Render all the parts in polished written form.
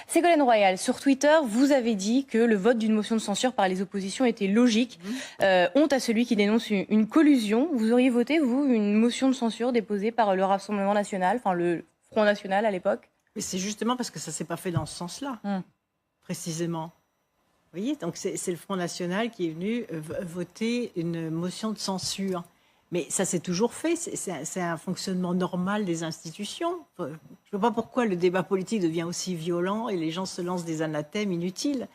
Ségolène Royal, sur Twitter, vous avez dit que le vote d'une motion de censure par les oppositions était logique. Honte à celui qui dénonce une collusion. Vous auriez voté, vous, une motion de censure déposée par le Rassemblement national, enfin le Front national à l'époque? Mais c'est justement parce que ça ne s'est pas fait dans ce sens-là, précisément. Vous voyez, donc c'est le Front national qui est venu voter une motion de censure. Mais ça s'est toujours fait, c'est un fonctionnement normal des institutions. Je ne vois pas pourquoi le débat politique devient aussi violent et les gens se lancent des anathèmes inutiles.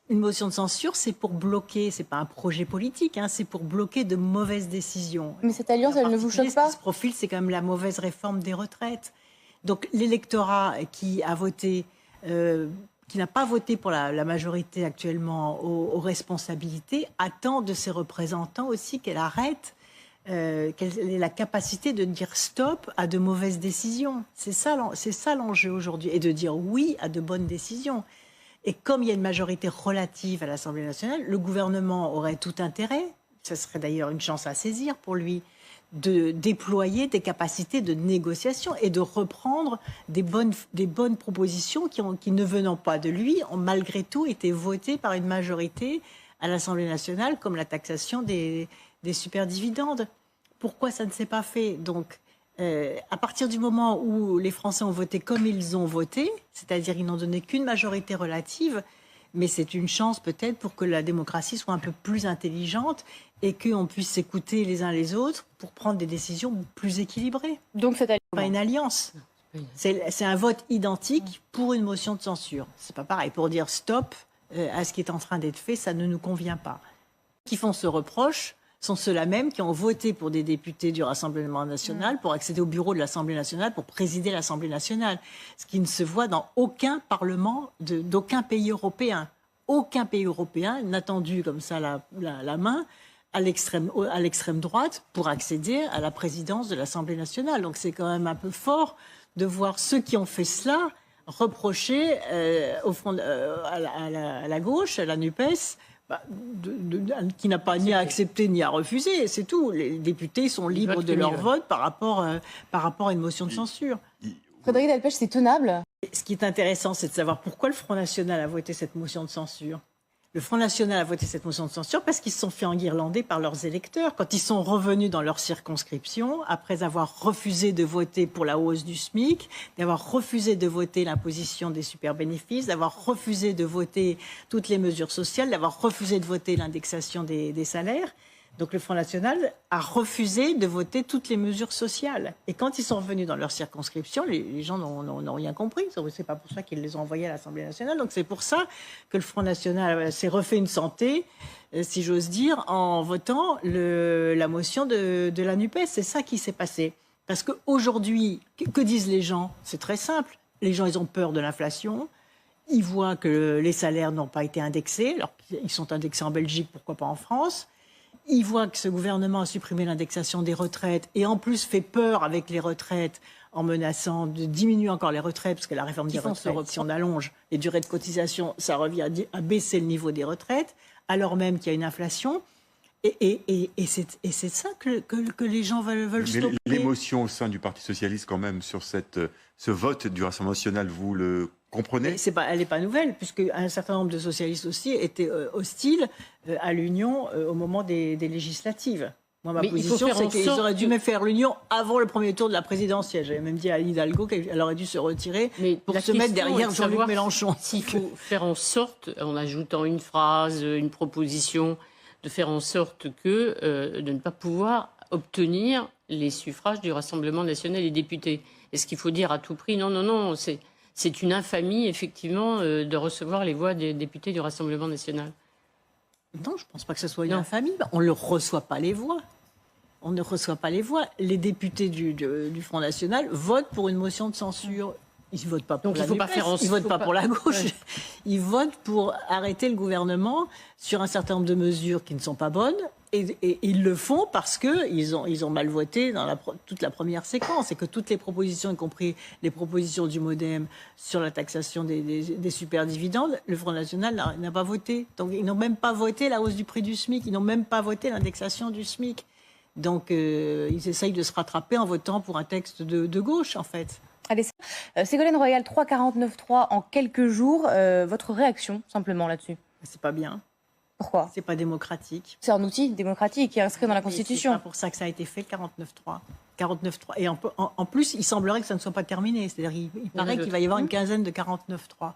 Une motion de censure, c'est pour bloquer, c'est pas un projet politique, c'est pour bloquer de mauvaises décisions. Mais cette alliance, elle ne vous choque pas? Ce qui se profile, c'est quand même la mauvaise réforme des retraites. Donc l'électorat qui a voté, qui n'a pas voté pour la majorité actuellement aux responsabilités, attend de ses représentants aussi qu'elle arrête, qu'elle ait la capacité de dire stop à de mauvaises décisions. C'est ça l'enjeu aujourd'hui, et de dire oui à de bonnes décisions. Et comme il y a une majorité relative à l'Assemblée nationale, le gouvernement aurait tout intérêt, ce serait d'ailleurs une chance à saisir pour lui, de déployer des capacités de négociation et de reprendre des bonnes propositions qui, ne venant pas de lui, ont malgré tout été votées par une majorité à l'Assemblée nationale, comme la taxation des superdividendes. Pourquoi ça ne s'est pas fait? Donc, à partir du moment où les Français ont voté comme ils ont voté, c'est-à-dire ils n'ont donné qu'une majorité relative, mais c'est une chance peut-être pour que la démocratie soit un peu plus intelligente et qu'on puisse s'écouter les uns les autres pour prendre des décisions plus équilibrées. Donc c'est pas une alliance. C'est un vote identique pour une motion de censure. C'est pas pareil. Pour dire stop à ce qui est en train d'être fait, ça ne nous convient pas. Ceux qui font ce reproche sont ceux-là même qui ont voté pour des députés du Rassemblement national pour accéder au bureau de l'Assemblée nationale, pour présider l'Assemblée nationale. Ce qui ne se voit dans aucun parlement d'aucun pays européen. Aucun pays européen n'a tendu comme ça la main à l'extrême droite pour accéder à la présidence de l'Assemblée nationale. Donc c'est quand même un peu fort de voir ceux qui ont fait cela reprocher à la gauche, à la NUPES, qui n'a pas ni à accepter ni à refuser, c'est tout. Les députés sont libres de leur vote par rapport à une motion de censure. Frédérique Delpech, c'est tenable? Ce qui est intéressant, c'est de savoir pourquoi le Front national a voté cette motion de censure. Le Front national a voté cette motion de censure parce qu'ils se sont fait enguirlander par leurs électeurs. Quand ils sont revenus dans leur circonscription, après avoir refusé de voter pour la hausse du SMIC, d'avoir refusé de voter l'imposition des super-bénéfices, d'avoir refusé de voter toutes les mesures sociales, d'avoir refusé de voter l'indexation des salaires. Donc le Front national a refusé de voter toutes les mesures sociales. Et quand ils sont revenus dans leur circonscription, les gens n'ont rien compris. C'est pas pour ça qu'ils les ont envoyés à l'Assemblée nationale. Donc c'est pour ça que le Front national s'est refait une santé, si j'ose dire, en votant la motion de la NUPES. C'est ça qui s'est passé. Parce qu'aujourd'hui, que disent les gens? C'est très simple. Les gens, ils ont peur de l'inflation. Ils voient que les salaires n'ont pas été indexés. Alors ils sont indexés en Belgique, pourquoi pas en France? Ils voient que ce gouvernement a supprimé l'indexation des retraites et en plus fait peur avec les retraites en menaçant de diminuer encore les retraites, parce que la réforme des retraites, si on allonge les durées de cotisation, ça revient à baisser le niveau des retraites, alors même qu'il y a une inflation. Et c'est ça que les gens veulent stopper. L'émotion au sein du Parti socialiste quand même sur ce vote du Rassemblement national, vous le comprenez? Elle n'est pas nouvelle, puisque un certain nombre de socialistes aussi étaient hostiles à l'Union au moment des législatives. Moi, ma position, c'est qu'ils auraient dû même faire l'Union avant le premier tour de la présidentielle. J'avais même dit à Anne Hidalgo qu'elle aurait dû se retirer pour se mettre derrière Jean-Luc Mélenchon. S'il faut faire en sorte, en ajoutant une phrase, une proposition, de faire en sorte de ne pas pouvoir obtenir les suffrages du Rassemblement national et députés. Est-ce qu'il faut dire à tout prix non, c'est une infamie, effectivement, de recevoir les voix des députés du Rassemblement national? Non, je ne pense pas que ce soit une infamie. On ne reçoit pas les voix. On ne reçoit pas les voix. Les députés du Front national votent pour une motion de censure. Ils ne votent pas pour la NUPES, ils ne votent pas pour la gauche. Ouais. Ils votent pour arrêter le gouvernement sur un certain nombre de mesures qui ne sont pas bonnes. Et ils le font parce qu'ils ont mal voté dans toute la première séquence. Et que toutes les propositions, y compris les propositions du MoDem sur la taxation des superdividendes, le Front national n'a pas voté. Donc ils n'ont même pas voté la hausse du prix du SMIC. Ils n'ont même pas voté l'indexation du SMIC. Donc ils essayent de se rattraper en votant pour un texte de gauche, en fait. Allez, Ségolène Royal, 3,49,3 en quelques jours. Votre réaction, simplement, là-dessus? C'est pas bien. Pourquoi? C'est pas démocratique. C'est un outil démocratique qui est inscrit dans la Constitution. C'est pas pour ça que ça a été fait, le 49.3. 49.3. Et en plus, il semblerait que ça ne soit pas terminé. C'est-à-dire il paraît qu'il va y avoir une quinzaine de 49.3.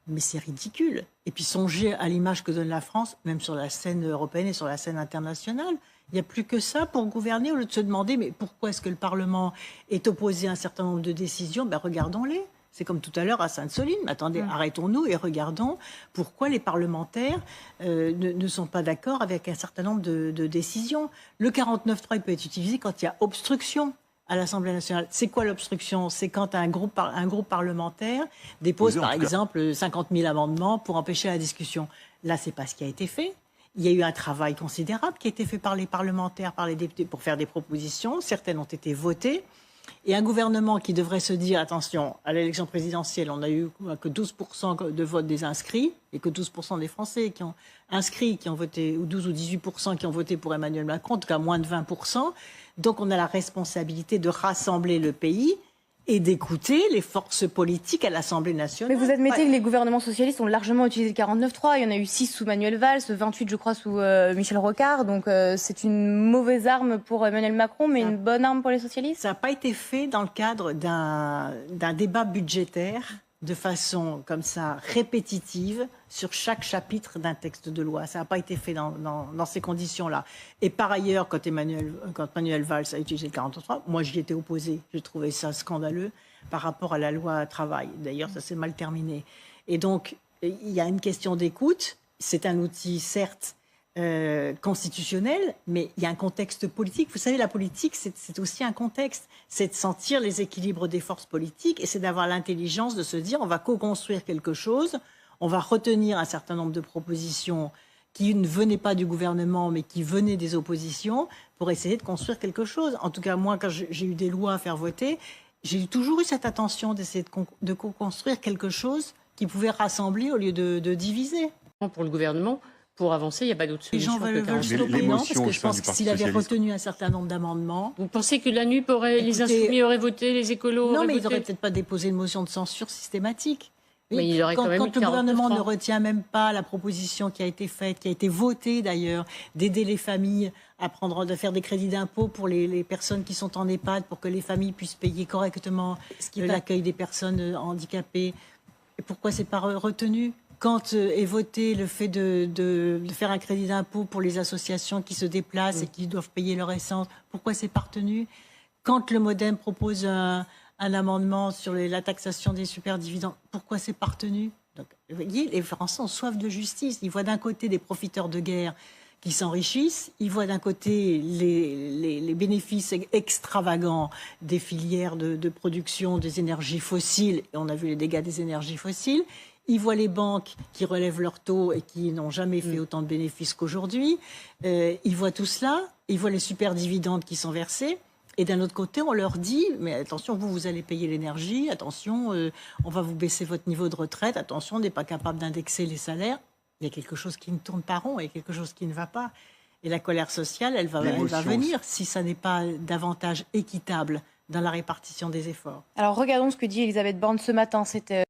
Mais c'est ridicule. Et puis songez à l'image que donne la France, même sur la scène européenne et sur la scène internationale. Il n'y a plus que ça pour gouverner, au lieu de se demander mais pourquoi est-ce que le Parlement est opposé à un certain nombre de décisions. Ben, regardons-les. C'est comme tout à l'heure à Sainte-Soline. Mais attendez, arrêtons-nous et regardons pourquoi les parlementaires ne sont pas d'accord avec un certain nombre de décisions. Le 49.3 il peut être utilisé quand il y a obstruction à l'Assemblée nationale. C'est quoi l'obstruction? C'est quand un groupe parlementaire dépose, par exemple, 50 000 amendements pour empêcher la discussion. Là, c'est pas ce qui a été fait. Il y a eu un travail considérable qui a été fait par les parlementaires, par les députés, pour faire des propositions. Certaines ont été votées. Et un gouvernement qui devrait se dire, attention, à l'élection présidentielle, on n'a eu que 12% de vote des inscrits, et que 12% des Français qui ont inscrit, qui ont voté, ou 12 ou 18% qui ont voté pour Emmanuel Macron, en tout cas moins de 20%. Donc on a la responsabilité de rassembler le pays et d'écouter les forces politiques à l'Assemblée nationale. Mais vous admettez que les gouvernements socialistes ont largement utilisé le 49.3. Il y en a eu 6 sous Manuel Valls, 28 je crois sous Michel Rocard. Donc c'est une mauvaise arme pour Emmanuel Macron, mais une bonne arme pour les socialistes. Ça n'a pas été fait dans le cadre d'un débat budgétaire de façon comme ça répétitive sur chaque chapitre d'un texte de loi. Ça n'a pas été fait dans ces conditions-là. Et par ailleurs, quand Manuel Valls a utilisé le 43, moi j'y étais opposée. J'ai trouvé ça scandaleux par rapport à la loi travail. D'ailleurs, ça s'est mal terminé. Et donc, il y a une question d'écoute. C'est un outil, certes, constitutionnel, mais il y a un contexte politique. Vous savez, la politique, c'est aussi un contexte. C'est de sentir les équilibres des forces politiques et c'est d'avoir l'intelligence de se dire on va co-construire quelque chose, on va retenir un certain nombre de propositions qui ne venaient pas du gouvernement mais qui venaient des oppositions pour essayer de construire quelque chose. En tout cas, moi, quand j'ai eu des lois à faire voter, j'ai toujours eu cette attention d'essayer de co-construire quelque chose qui pouvait rassembler au lieu de diviser. Pour le gouvernement, pour avancer, il n'y a pas d'autre solution. Les gens veulent stopper, non, parce que je pense que s'il avait retenu un certain nombre d'amendements... Vous pensez que la NUP les Insoumis auraient voté, les écolos auraient voté? Non, mais ils n'auraient peut-être pas déposé une motion de censure systématique. Mais il aurait quand quand même le gouvernement ne retient même pas la proposition qui a été faite, qui a été votée d'ailleurs, d'aider les familles de faire des crédits d'impôt pour les personnes qui sont en EHPAD, pour que les familles puissent payer correctement l'accueil des personnes handicapées. Et pourquoi c'est pas retenu? Quand est voté le fait de faire un crédit d'impôt pour les associations qui se déplacent et qui doivent payer leur essence, pourquoi c'est pas retenu? Quand le MoDem propose un amendement sur la taxation des superdividendes, pourquoi c'est pas retenu? Donc, vous voyez, les Français ont soif de justice. Ils voient d'un côté des profiteurs de guerre qui s'enrichissent, ils voient d'un côté les bénéfices extravagants des filières de production des énergies fossiles, et on a vu les dégâts des énergies fossiles. Ils voient les banques qui relèvent leurs taux et qui n'ont jamais fait autant de bénéfices qu'aujourd'hui. Ils voient tout cela. Ils voient les super dividendes qui sont versés. Et d'un autre côté, on leur dit, mais attention, vous allez payer l'énergie. Attention, on va vous baisser votre niveau de retraite. Attention, on n'est pas capable d'indexer les salaires. Il y a quelque chose qui ne tourne pas rond. Il y a quelque chose qui ne va pas. Et la colère sociale, elle va venir si ça n'est pas davantage équitable dans la répartition des efforts. Alors regardons ce que dit Elisabeth Borne ce matin. C'était